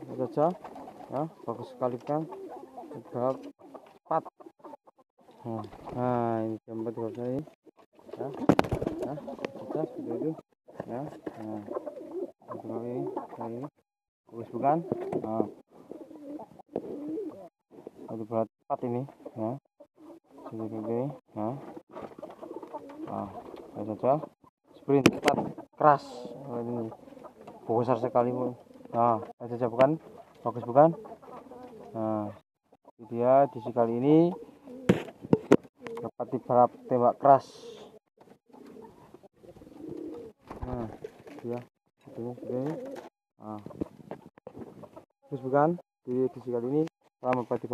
saja ya, bagus sekali kan, balap 4. Nah ini jam 4 saya ini ya, saja seperti itu ya. Nah ini bagus bukan. Nah ada berat 4 ini ya, seperti ini ya. Nah saja sprint 4 keras ini besar sekali Bu. Nah saja bukan, bagus bukan. Nah dia di kali ini dapat balap tembak keras. Nah ya ini nah terus bukan di edisi kali ini selamat berarti